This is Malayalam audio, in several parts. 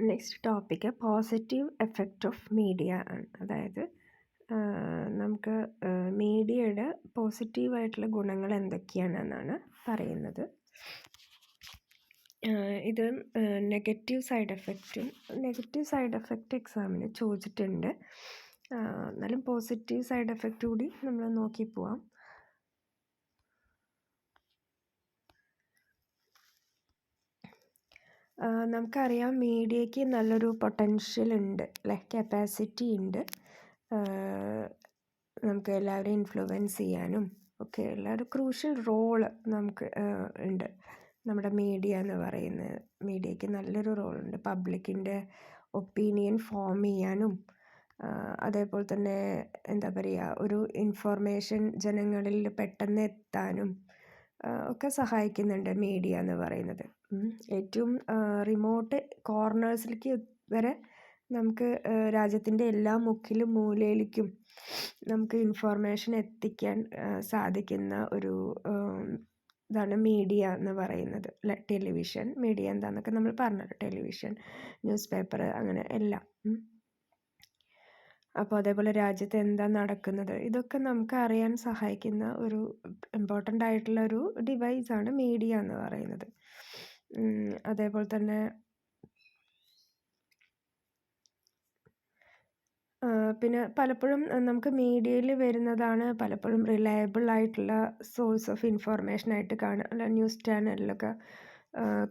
Next topic positive effect of media ആണ്. അതായത് നമുക്ക് മീഡിയയുടെ പോസിറ്റീവായിട്ടുള്ള ഗുണങ്ങൾ എന്തൊക്കെയാണെന്നാണ് പറയുന്നത്. ഇത് നെഗറ്റീവ് സൈഡ് എഫക്റ്റ് എക്സാമിന് ചോദിച്ചിട്ടുണ്ട്. എന്നാലും പോസിറ്റീവ് സൈഡ് എഫക്റ്റ് കൂടി നമ്മൾ നോക്കി പോവാം. നമുക്കറിയാം മീഡിയയ്ക്ക് നല്ലൊരു പൊട്ടൻഷ്യൽ ഉണ്ട് അല്ലേ, കപ്പാസിറ്റി ഉണ്ട്. നമുക്ക് എല്ലാവരെയും ഇൻഫ്ലുവൻസ് ചെയ്യാനും ഒക്കെ ഉള്ള ഒരു ക്രൂഷ്യൽ റോള് നമുക്ക് ഉണ്ട്. നമ്മുടെ മീഡിയ എന്ന് പറയുന്നത് മീഡിയയ്ക്ക് നല്ലൊരു റോളുണ്ട്. പബ്ലിക്കിൻ്റെ ഒപ്പീനിയൻ ഫോം ചെയ്യാനും അതേപോലെ തന്നെ എന്താ പറയുക, ഒരു ഇൻഫോർമേഷൻ ജനങ്ങളിൽ പെട്ടെന്ന് എത്താനും ഒക്കെ സഹായിക്കുന്നുണ്ട് മീഡിയ എന്ന് പറയുന്നത്. ഏറ്റവും റിമോട്ട് കോർണേഴ്സിലേക്ക് വരെ നമുക്ക് രാജ്യത്തിൻ്റെ എല്ലാ മുക്കിലും മൂലയിലേക്കും നമുക്ക് ഇൻഫോർമേഷൻ എത്തിക്കാൻ സാധിക്കുന്ന ഒരു ഇതാണ് മീഡിയ എന്ന് പറയുന്നത്. ടെലിവിഷൻ മീഡിയ എന്താണെന്നൊക്കെ നമ്മൾ പറഞ്ഞല്ലോ, ടെലിവിഷൻ, ന്യൂസ് പേപ്പർ, അങ്ങനെ എല്ലാം. അപ്പോൾ അതേപോലെ രാജ്യത്ത് എന്താ നടക്കുന്നത് ഇതൊക്കെ നമുക്ക് അറിയാൻ സഹായിക്കുന്ന ഒരു ഇമ്പോർട്ടൻ്റ് ആയിട്ടുള്ള ഒരു ഡിവൈസാണ് മീഡിയ എന്ന് പറയുന്നത്. അതേപോലെ തന്നെ പിന്നെ പലപ്പോഴും നമുക്ക് മീഡിയയിൽ വരുന്നതാണ് പലപ്പോഴും റിലയബിൾ ആയിട്ടുള്ള സോഴ്സ് ഓഫ് ഇൻഫോർമേഷനായിട്ട് കാണുക. ന്യൂസ് ചാനലിലൊക്കെ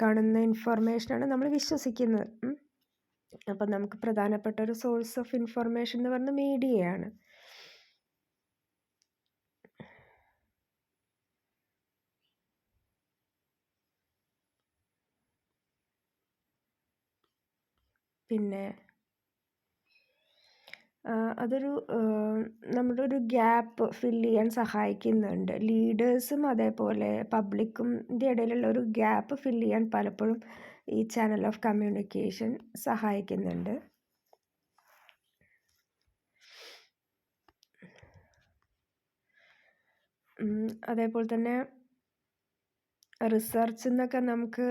കാണുന്ന ഇൻഫോർമേഷനാണ് നമ്മൾ വിശ്വസിക്കുന്നത്. അപ്പം നമുക്ക് പ്രധാനപ്പെട്ട ഒരു സോഴ്സ് ഓഫ് ഇൻഫോർമേഷൻ എന്ന് പറയുന്നത് മീഡിയയാണ്. പിന്നെ അതൊരു നമ്മുടെ ഒരു ഗ്യാപ്പ് ഫില്ല് ചെയ്യാൻ സഹായിക്കുന്നുണ്ട്. ലീഡേഴ്സും അതേപോലെ പബ്ലിക്കിൻ്റെ ഇടയിലുള്ള ഒരു ഗ്യാപ്പ് ഫില്ല് ചെയ്യാൻ പലപ്പോഴും ഈ ചാനൽ ഓഫ് കമ്മ്യൂണിക്കേഷൻ സഹായിക്കുന്നുണ്ട്. അതേപോലെ തന്നെ റിസർച്ച് എന്നൊക്കെ നമുക്ക്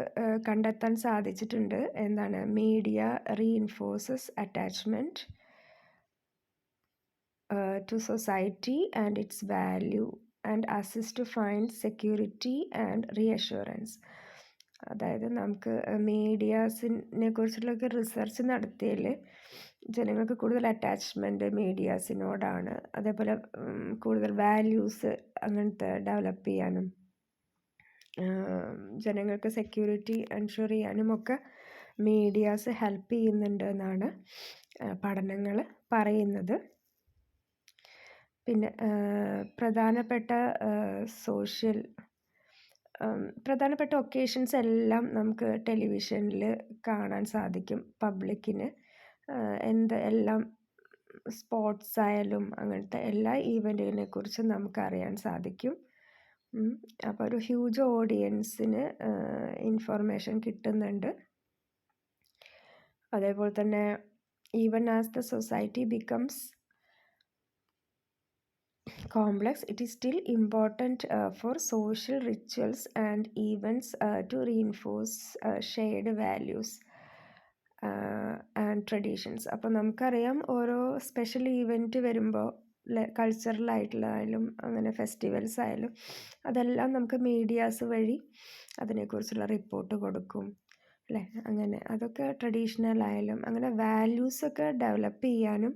കണ്ടെത്താൻ സാധിച്ചിട്ടുണ്ട്. എന്താണ്, media reinforces attachment to society and its value and assist to find security and reassurance. അതായത് നമുക്ക് മീഡിയാസിനെ കുറിച്ചുള്ളൊക്കെ റിസർച്ച് നടത്തിയതിൽ ജനങ്ങൾക്ക് കൂടുതൽ അറ്റാച്ച്മെൻറ്റ് മീഡിയാസിനോടാണ്. അതേപോലെ കൂടുതൽ വാല്യൂസ് അങ്ങനത്തെ ഡെവലപ്പ് ചെയ്യാനും ജനങ്ങൾക്ക് സെക്യൂരിറ്റി എൻഷുർ ചെയ്യാനും ഒക്കെ മീഡിയാസ് ഹെൽപ്പ് ചെയ്യുന്നുണ്ട് എന്നാണ് പഠനങ്ങൾ പറയുന്നത്. പിന്നെ പ്രധാനപ്പെട്ട ഒക്കേഷൻസ് എല്ലാം നമുക്ക് ടെലിവിഷനിൽ കാണാൻ സാധിക്കും. പബ്ലിക്കിന് എല്ലാം സ്പോർട്സ് ആയാലും അങ്ങനത്തെ എല്ലാ ഈവൻറ്റിനെ കുറിച്ചും നമുക്കറിയാൻ സാധിക്കും. അപ്പോൾ ഒരു ഹ്യൂജ് ഓഡിയൻസിന് ഇൻഫോർമേഷൻ കിട്ടുന്നുണ്ട്. അതേപോലെ തന്നെ even as the society becomes complex, it is still important for social rituals and events to reinforce shared values and traditions. അപ്പോൾ നമുക്കറിയാം ഓരോ സ്പെഷ്യൽ ഈവൻറ്റ് വരുമ്പോൾ കൾച്ചറലായിട്ടുള്ളതായാലും അങ്ങനെ ഫെസ്റ്റിവൽസ് ആയാലും അതെല്ലാം നമുക്ക് മീഡിയാസ് വഴി അതിനെക്കുറിച്ചുള്ള റിപ്പോർട്ട് കൊടുക്കും അല്ലേ. അങ്ങനെ അതൊക്കെ ട്രഡീഷണൽ ആയാലും അങ്ങനെ വാല്യൂസൊക്കെ ഡെവലപ്പ് ചെയ്യാനും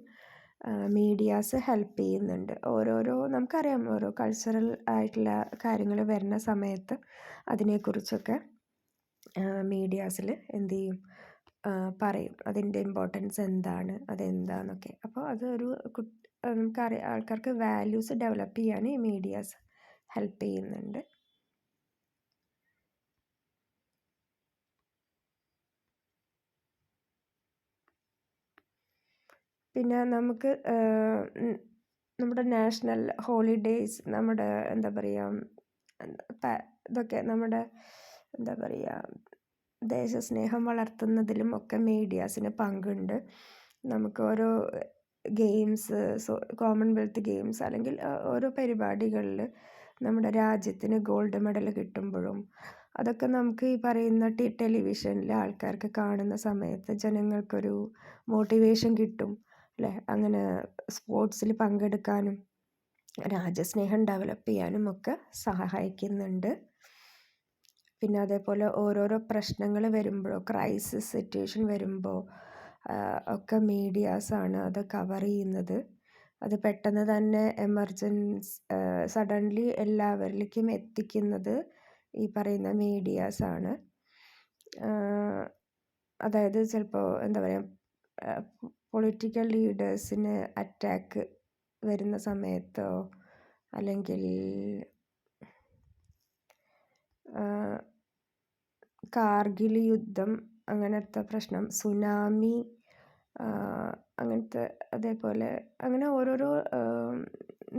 മീഡിയാസ് ഹെൽപ്പ് ചെയ്യുന്നുണ്ട്. നമുക്കറിയാം ഓരോ കൾച്ചറൽ ആയിട്ടുള്ള കാര്യങ്ങൾ വരുന്ന സമയത്ത് അതിനെക്കുറിച്ചൊക്കെ മീഡിയാസിൽ എന്ത് ചെയ്യും, പറയും അതിൻ്റെ ഇമ്പോർട്ടൻസ് എന്താണ്, അതെന്താണെന്നൊക്കെ. അപ്പോൾ അതൊരു നമുക്കറിയാം ആൾക്കാർക്ക് വാല്യൂസ് ഡെവലപ്പ് ചെയ്യാൻ ഈ മീഡിയാസ് ഹെൽപ്പ് ചെയ്യുന്നുണ്ട്. പിന്നെ നമുക്ക് നമ്മുടെ നാഷണൽ ഹോളിഡേയ്സ്, നമ്മുടെ എന്താ പറയുക, ഇതൊക്കെ നമ്മുടെ എന്താ പറയുക ദേശസ്നേഹം വളർത്തുന്നതിലും ഒക്കെ മീഡിയാസിന് പങ്കുണ്ട്. നമുക്ക് ഓരോ ഗെയിംസ്, കോമൺവെൽത്ത് ഗെയിംസ് അല്ലെങ്കിൽ ഓരോ പരിപാടികളിൽ നമ്മുടെ രാജ്യത്തിന് ഗോൾഡ് മെഡൽ കിട്ടുമ്പോഴും അതൊക്കെ നമുക്ക് ഈ പറയുന്ന ടെലിവിഷനിൽ ആൾക്കാർക്ക് കാണുന്ന സമയത്ത് ജനങ്ങൾക്കൊരു മോട്ടിവേഷൻ കിട്ടും അല്ലേ? അങ്ങനെ സ്പോർട്സിൽ പങ്കെടുക്കാനും രാജ്യസ്നേഹം ഡെവലപ്പ് ചെയ്യാനും ഒക്കെ സഹായിക്കുന്നുണ്ട്. പിന്നെ അതേപോലെ ഓരോരോ പ്രശ്നങ്ങൾ വരുമ്പോഴോ ക്രൈസിസ് സിറ്റുവേഷൻ വരുമ്പോൾ ഒക്കെ മീഡിയാസാണ് അത് കവർ ചെയ്യുന്നത്. അത് പെട്ടെന്ന് തന്നെ സഡൻലി എല്ലാവരിലേക്കും എത്തിക്കുന്നത് ഈ പറയുന്ന മീഡിയാസാണ്. അതായത് ചിലപ്പോൾ എന്താ പറയുക, പൊളിറ്റിക്കൽ ലീഡേഴ്സിന് അറ്റാക്ക് വരുന്ന സമയത്തോ അല്ലെങ്കിൽ കാർഗിൽ യുദ്ധം അങ്ങനത്തെ പ്രശ്നം, സുനാമി അങ്ങനത്തെ, അതേപോലെ അങ്ങനെ ഓരോരോ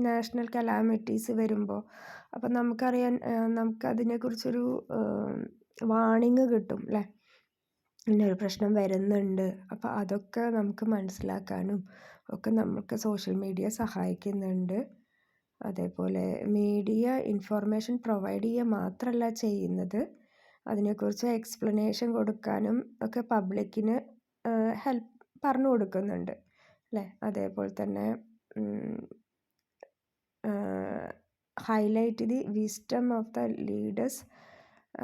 നാഷണൽ കലാമിറ്റീസ് വരുമ്പോൾ അപ്പം നമുക്കറിയാൻ നമുക്കതിനെക്കുറിച്ചൊരു വാണിങ് കിട്ടും അല്ലേ? ഇന്നൊരു പ്രശ്നം വരുന്നുണ്ട്. അപ്പോൾ അതൊക്കെ നമുക്ക് മനസ്സിലാക്കാനും ഒക്കെ നമുക്ക് സോഷ്യൽ മീഡിയ സഹായിക്കുന്നുണ്ട്. അതേപോലെ മീഡിയ ഇൻഫോർമേഷൻ പ്രൊവൈഡ് ചെയ്യുക മാത്രമല്ല ചെയ്യുന്നത്, അതിനെക്കുറിച്ച് എക്സ്പ്ലനേഷൻ കൊടുക്കാനും ഒക്കെ പബ്ലിക്കിന് ഹെൽപ്പ് പറഞ്ഞു കൊടുക്കുന്നുണ്ട് അല്ലേ? അതേപോലെ തന്നെ highlight the wisdom of the leaders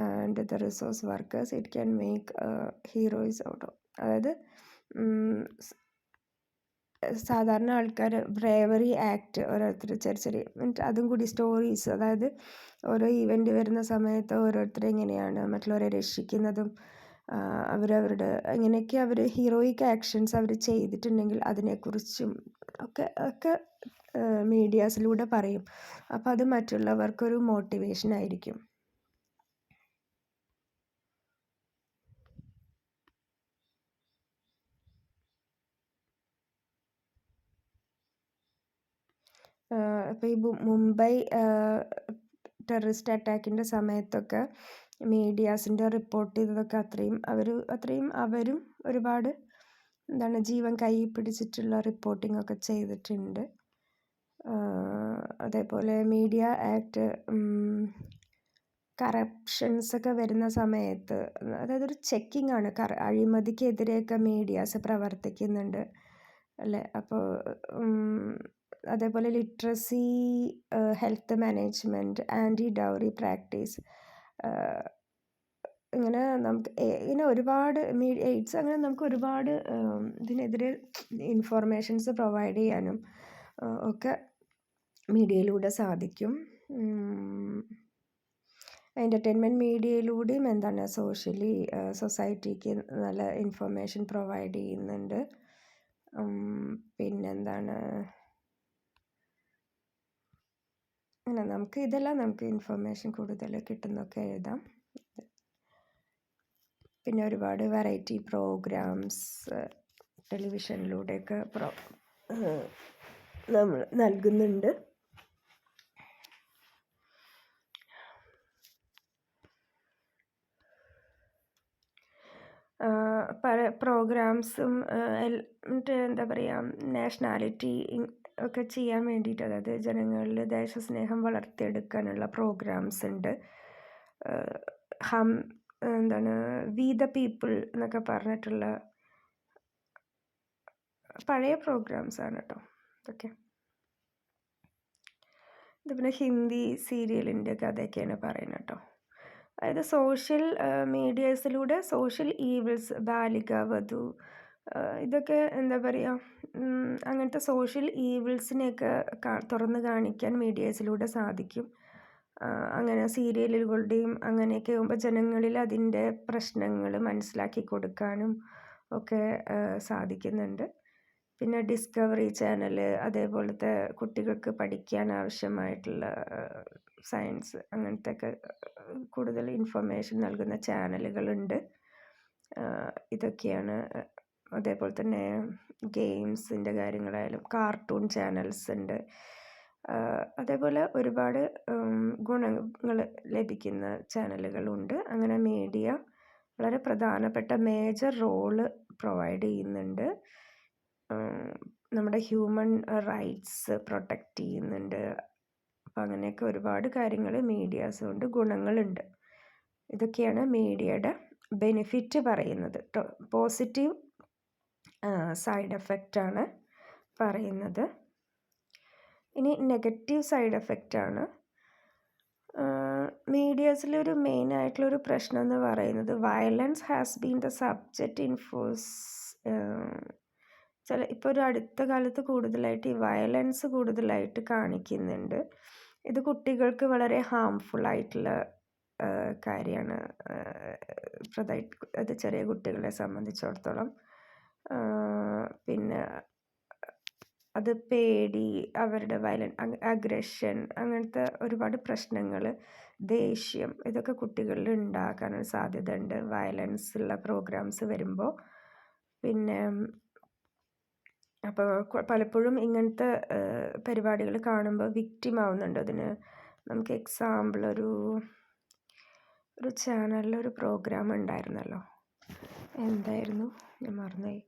and the resource workers it can make heroes out of. അതായത് സാധാരണ ആൾക്കാർ ബ്രേവറി ആക്ട് ഓരോരുത്തർ ചെറിയ ചെറിയ അതും കൂടി സ്റ്റോറീസ്, അതായത് ഓരോ ഈവൻ്റ് വരുന്ന സമയത്ത് ഓരോരുത്തർ എങ്ങനെയാണ് മറ്റുള്ളവരെ രക്ഷിക്കുന്നതും അവരവരുടെ എങ്ങനെയൊക്കെ അവർ ഹീറോയിക് ആക്ഷൻസ് അവർ ചെയ്തിട്ടുണ്ടെങ്കിൽ അതിനെക്കുറിച്ചും ഒക്കെ മീഡിയാസിലൂടെ പറയും. അപ്പോൾ അത് മറ്റുള്ളവർക്കൊരു മോട്ടിവേഷൻ ആയിരിക്കും. ഇപ്പോൾ ഈ മുംബൈ ടെററിസ്റ്റ് അറ്റാക്കിൻ്റെ സമയത്തൊക്കെ മീഡിയാസിൻ്റെ റിപ്പോർട്ട് ചെയ്തതൊക്കെ അത്രയും അവരും ഒരുപാട് ജീവൻ കൈ പിടിച്ചിട്ടുള്ള റിപ്പോർട്ടിംഗ് ഒക്കെ ചെയ്തിട്ടുണ്ട്. അതേപോലെ മീഡിയ ആക്ട് കറപ്ഷൻസൊക്കെ വരുന്ന സമയത്ത്, അതായത് ഒരു ചെക്കിംഗ് ആണ്, അഴിമതിക്കെതിരെയൊക്കെ മീഡിയാസ് പ്രവർത്തിക്കുന്നുണ്ട് അല്ലേ? അപ്പോൾ അതേപോലെ literacy, health management, anti dowry practice, ഇങ്ങനെ ഒരുപാട് എയ്ഡ്സ്, അങ്ങനെ നമുക്ക് ഒരുപാട് ഇതിനെതിരെ ഇൻഫോർമേഷൻസ് പ്രൊവൈഡ് ചെയ്യാനും ഒക്കെ മീഡിയയിലൂടെ സാധിക്കും. എൻ്റർടൈൻമെൻറ്റ് മീഡിയയിലൂടെയും സൊസൈറ്റിക്ക് നല്ല ഇൻഫോർമേഷൻ പ്രൊവൈഡ് ചെയ്യുന്നുണ്ട്. പിന്നെന്താണ്, അങ്ങനെ നമുക്ക് ഇൻഫോർമേഷൻ കൂടുതൽ കിട്ടുന്നൊക്കെ എഴുതാം. പിന്നെ ഒരുപാട് വെറൈറ്റി പ്രോഗ്രാംസ് ടെലിവിഷനിലൂടെയൊക്കെ നമ്മൾ നൽകുന്നുണ്ട്. പല പ്രോഗ്രാംസും എന്താ പറയുക, നാഷണാലിറ്റി ഒക്കെ ചെയ്യാൻ വേണ്ടിയിട്ട്, അതായത് ജനങ്ങളിൽ ദേശസ്നേഹം വളർത്തിയെടുക്കാനുള്ള പ്രോഗ്രാംസ് ഉണ്ട്. വി ദ പീപ്പിൾ എന്നൊക്കെ പറഞ്ഞിട്ടുള്ള പഴയ പ്രോഗ്രാംസാണ് കേട്ടോ ഇതൊക്കെ. ഇത് പിന്നെ ഹിന്ദി സീരിയലിൻ്റെ കഥയൊക്കെയാണ് പറയുന്നത് കേട്ടോ. അതായത് സോഷ്യൽ മീഡിയാസിലൂടെ സോഷ്യൽ ഈവിൾസ്, ബാലിക വധു, ഇതൊക്കെ എന്താ പറയുക, അങ്ങനത്തെ സോഷ്യൽ ഈവിൾസിനെയൊക്കെ തുറന്ന് കാണിക്കാൻ മീഡിയാസിലൂടെ സാധിക്കും. അങ്ങനെ സീരിയലുകളുടെയും അങ്ങനെയൊക്കെ ആകുമ്പോൾ ജനങ്ങളിൽ അതിൻ്റെ പ്രശ്നങ്ങൾ മനസ്സിലാക്കി കൊടുക്കാനും ഒക്കെ സാധിക്കുന്നുണ്ട്. പിന്നെ ഡിസ്കവറി ചാനൽ, അതേപോലത്തെ കുട്ടികൾക്ക് പഠിക്കാൻ ആവശ്യമായിട്ടുള്ള സയൻസ് അങ്ങനത്തെ ഒക്കെ കൂടുതൽ ഇൻഫർമേഷൻ നൽകുന്ന ചാനലുകളുണ്ട്. ഇതൊക്കെയാണ്. അതേപോലെ തന്നെ ഗെയിംസിൻ്റെ കാര്യങ്ങളായാലും കാർട്ടൂൺ ചാനൽസ് ഉണ്ട്. അതേപോലെ ഒരുപാട് ഗുണങ്ങൾ ലഭിക്കുന്ന ചാനലുകളുണ്ട്. അങ്ങനെ മീഡിയ വളരെ പ്രധാനപ്പെട്ട മേജർ റോള് പ്രൊവൈഡ് ചെയ്യുന്നുണ്ട്. നമ്മുടെ ഹ്യൂമൻ റൈറ്റ്സ് പ്രൊട്ടക്റ്റ് ചെയ്യുന്നുണ്ട്. അപ്പം അങ്ങനെയൊക്കെ ഒരുപാട് കാര്യങ്ങൾ മീഡിയാസ് കൊണ്ട് ഗുണങ്ങളുണ്ട്. ഇതൊക്കെയാണ് മീഡിയയുടെ ബെനിഫിറ്റ് പറയുന്നത്. പോസിറ്റീവ് സൈഡ് എഫക്റ്റാണ് പറയുന്നത്. ഇനി നെഗറ്റീവ് സൈഡ് എഫക്റ്റാണ്. മീഡിയാസിലൊരു മെയിനായിട്ടുള്ളൊരു പ്രശ്നം എന്ന് പറയുന്നത് violence has been the subject in ഇപ്പോൾ ഒരു അടുത്ത കാലത്ത് കൂടുതലായിട്ട് ഈ വയലൻസ് കൂടുതലായിട്ട് കാണിക്കുന്നുണ്ട്. ഇത് കുട്ടികൾക്ക് വളരെ ഹാംഫുൾ ആയിട്ടുള്ള കാര്യമാണ്. അത് ചെറിയ കുട്ടികളെ സംബന്ധിച്ചിടത്തോളം. പിന്നെ അത് പേടി, അവരുടെ അഗ്രഷൻ, അങ്ങനത്തെ ഒരുപാട് പ്രശ്നങ്ങൾ, ദേഷ്യം, ഇതൊക്കെ കുട്ടികളിൽ ഉണ്ടാക്കാനൊരു സാധ്യത ഉണ്ട് വയലൻസ് ഉള്ള പ്രോഗ്രാംസ് വരുമ്പോൾ. പിന്നെ അപ്പോൾ പലപ്പോഴും ഇങ്ങനത്തെ പരിപാടികൾ കാണുമ്പോൾ വിക്റ്റിം ആവുന്നുണ്ട് അതിന്. നമുക്ക് എക്സാമ്പിൾ ഒരു ചാനലിലൊരു പ്രോഗ്രാം ഉണ്ടായിരുന്നല്ലോ, എന്തായിരുന്നു ഞാൻ മറന്നുപോയി.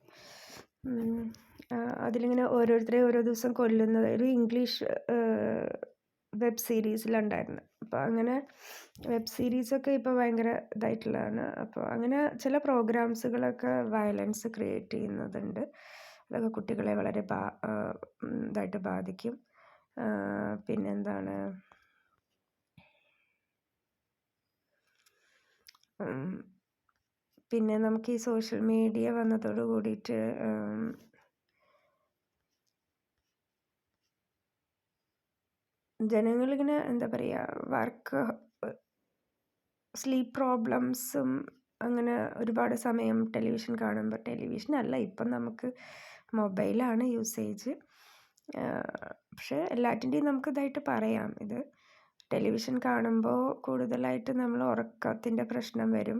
അതിലിങ്ങനെ ഓരോരുത്തരെ ഓരോ ദിവസം കൊല്ലുന്നത് ഒരു ഇംഗ്ലീഷ് വെബ് സീരീസിലുണ്ടായിരുന്നു. അപ്പോൾ അങ്ങനെ വെബ് സീരീസൊക്കെ ഇപ്പോൾ ഭയങ്കര ഇതായിട്ടുള്ളതാണ്. അപ്പോൾ അങ്ങനെ ചില പ്രോഗ്രാംസുകളൊക്കെ വയലൻസ് ക്രിയേറ്റ് ചെയ്യുന്നതുണ്ട്. അതൊക്കെ കുട്ടികളെ വളരെ ഇതായിട്ട് ബാധിക്കും. പിന്നെന്താണ്, പിന്നെ നമുക്ക് ഈ സോഷ്യൽ മീഡിയ വന്നതോട് കൂടിയിട്ട് ജനങ്ങളിങ്ങനെ എന്താ പറയുക, സ്ലീപ്പ് പ്രോബ്ലംസും, അങ്ങനെ ഒരുപാട് സമയം ടെലിവിഷൻ കാണുമ്പോൾ, ടെലിവിഷനല്ല ഇപ്പം നമുക്ക് മൊബൈലാണ് യൂസേജ്. പക്ഷേ എല്ലാറ്റിൻ്റെയും നമുക്ക് ഇതായിട്ട് പറയാം. ഇത് ടെലിവിഷൻ കാണുമ്പോൾ കൂടുതലായിട്ട് നമ്മൾ ഉറക്കത്തിൻ്റെ പ്രശ്നം വരും.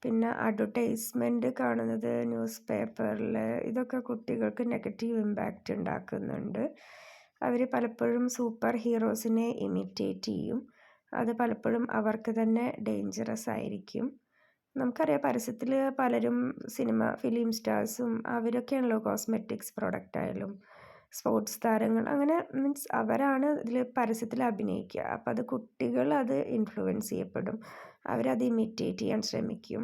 പിന്നെ അഡ്വർടൈസ്മെൻറ്റ് കാണുന്നത് ന്യൂസ് പേപ്പറിൽ, ഇതൊക്കെ കുട്ടികൾക്ക് നെഗറ്റീവ് ഇമ്പാക്റ്റ് ഉണ്ടാക്കുന്നുണ്ട്. അവർ പലപ്പോഴും സൂപ്പർ ഹീറോസിനെ ഇമിറ്റേറ്റ് ചെയ്യും. അത് പലപ്പോഴും അവർക്ക് തന്നെ ഡേഞ്ചറസ് ആയിരിക്കും. നമുക്കറിയാം പരസ്യത്തിൽ പലരും ഫിലിം സ്റ്റാർസും അവരൊക്കെയാണല്ലോ കോസ്മെറ്റിക്സ് പ്രൊഡക്റ്റ് ആയാലും സ്പോർട്സ് താരങ്ങൾ, അങ്ങനെ മീൻസ് അവരാണ് ഇതിൽ പരസ്യത്തിൽ അഭിനയിക്കുക. അപ്പോൾ അത് കുട്ടികൾ അത് ഇൻഫ്ലുവൻസ് ചെയ്യപ്പെടും, അവരത് ഇമിറ്റേറ്റ് ചെയ്യാൻ ശ്രമിക്കും.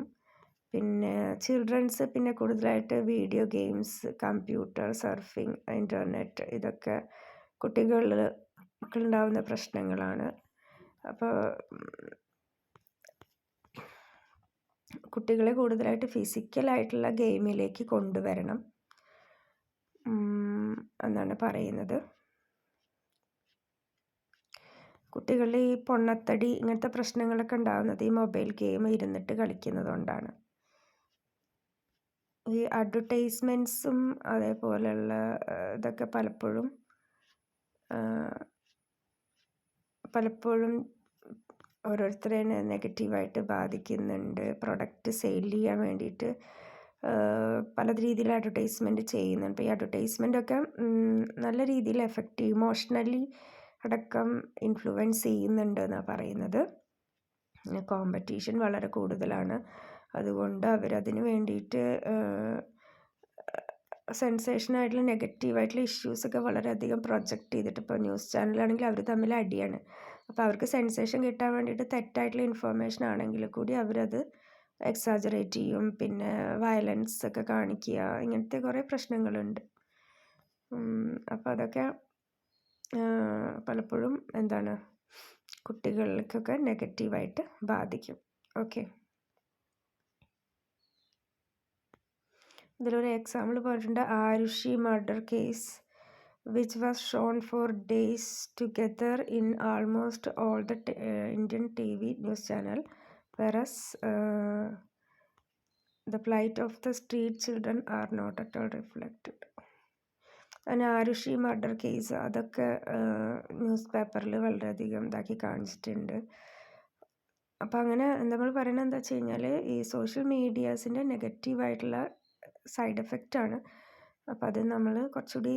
പിന്നെ ചിൽഡ്രൻസ് പിന്നെ കൂടുതലായിട്ട് video games, computer, surfing, internet, ഇതൊക്കെ കുട്ടികളുണ്ടാവുന്ന പ്രശ്നങ്ങളാണ്. അപ്പോൾ കുട്ടികളെ കൂടുതലായിട്ട് ഫിസിക്കലായിട്ടുള്ള ഗെയിമിലേക്ക് കൊണ്ടുവരണം എന്നാണ് പറയുന്നത്. കുട്ടികളിൽ ഈ പൊണ്ണത്തടി ഇങ്ങനത്തെ പ്രശ്നങ്ങളൊക്കെ ഉണ്ടാകുന്നത് ഈ മൊബൈൽ ഗെയിം ഇരുന്നിട്ട് കളിക്കുന്നത് കൊണ്ടാണ്. ഈ അഡ്വർടൈസ്മെൻറ്റ്സും അതേപോലെയുള്ള ഇതൊക്കെ പലപ്പോഴും ഓരോരുത്തരെ നെഗറ്റീവായിട്ട് ബാധിക്കുന്നുണ്ട്. പ്രൊഡക്റ്റ് സെയിൽ ചെയ്യാൻ വേണ്ടിയിട്ട് പല രീതിയിൽ അഡ്വർടൈസ്മെൻറ്റ് ചെയ്യുന്നുണ്ട്. അപ്പോൾ ഈ അഡ്വർടൈസ്മെൻറ്റൊക്കെ നല്ല രീതിയിൽ ഇമോഷണലി അടക്കം ഇൻഫ്ലുവൻസ് ചെയ്യുന്നുണ്ട് എന്നാണ് പറയുന്നത്. കോമ്പറ്റീഷൻ വളരെ കൂടുതലാണ്. അതുകൊണ്ട് അവരതിന് വേണ്ടിയിട്ട് സെൻസേഷനായിട്ടുള്ള നെഗറ്റീവായിട്ടുള്ള ഇഷ്യൂസൊക്കെ വളരെയധികം പ്രൊജക്റ്റ് ചെയ്തിട്ട്, ഇപ്പോൾ ന്യൂസ് ചാനലാണെങ്കിൽ അവർ തമ്മിൽ അടിയാണ്. അപ്പോൾ അവർക്ക് സെൻസേഷൻ കിട്ടാൻ വേണ്ടിയിട്ട് തെറ്റായിട്ടുള്ള ഇൻഫർമേഷൻ ആണെങ്കിൽ കൂടി അവരത് എക്സാജറേറ്റ് ചെയ്യും. പിന്നെ വയലൻസ് ഒക്കെ കാണിക്കുക, ഇങ്ങനത്തെ കുറേ പ്രശ്നങ്ങളുണ്ട്. അപ്പോൾ അതൊക്കെ പലപ്പോഴും കുട്ടികൾക്കൊക്കെ നെഗറ്റീവായിട്ട് ബാധിക്കും. ഓക്കെ, ഇതിലൊരു എക്സാമ്പിൾ പറഞ്ഞിട്ടുണ്ട്. Aarushi murder case which was shown for days together in almost all the Indian TV news channel, whereas the plight of the street children are not at all reflected. അങ്ങനെ ആരുഷി മർഡർ കേസ് അതൊക്കെ ന്യൂസ് പേപ്പറിൽ വളരെയധികം ഇതാക്കി കാണിച്ചിട്ടുണ്ട്. അപ്പോൾ അങ്ങനെ നമ്മൾ പറയുന്നത് എന്താ വെച്ച് കഴിഞ്ഞാൽ, ഈ സോഷ്യൽ മീഡിയാസിൻ്റെ നെഗറ്റീവായിട്ടുള്ള സൈഡ് എഫക്റ്റാണ്. അപ്പോൾ അത് നമ്മൾ കുറച്ചുകൂടി,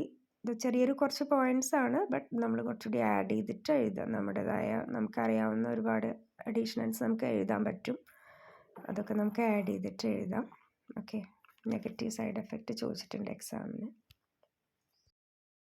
ചെറിയൊരു കുറച്ച് പോയിൻറ്റ്സ് ആണ്, ബട്ട് നമ്മൾ കുറച്ചുകൂടി ആഡ് ചെയ്തിട്ട് എഴുതാം. നമ്മുടേതായ നമുക്കറിയാവുന്ന ഒരുപാട് അഡീഷണൽസ് നമുക്ക് എഴുതാൻ പറ്റും. അതൊക്കെ നമുക്ക് ആഡ് ചെയ്തിട്ട് എഴുതാം. ഓക്കെ, നെഗറ്റീവ് സൈഡ് എഫക്റ്റ് ചോദിച്ചിട്ടുണ്ട് എക്സാമിന്.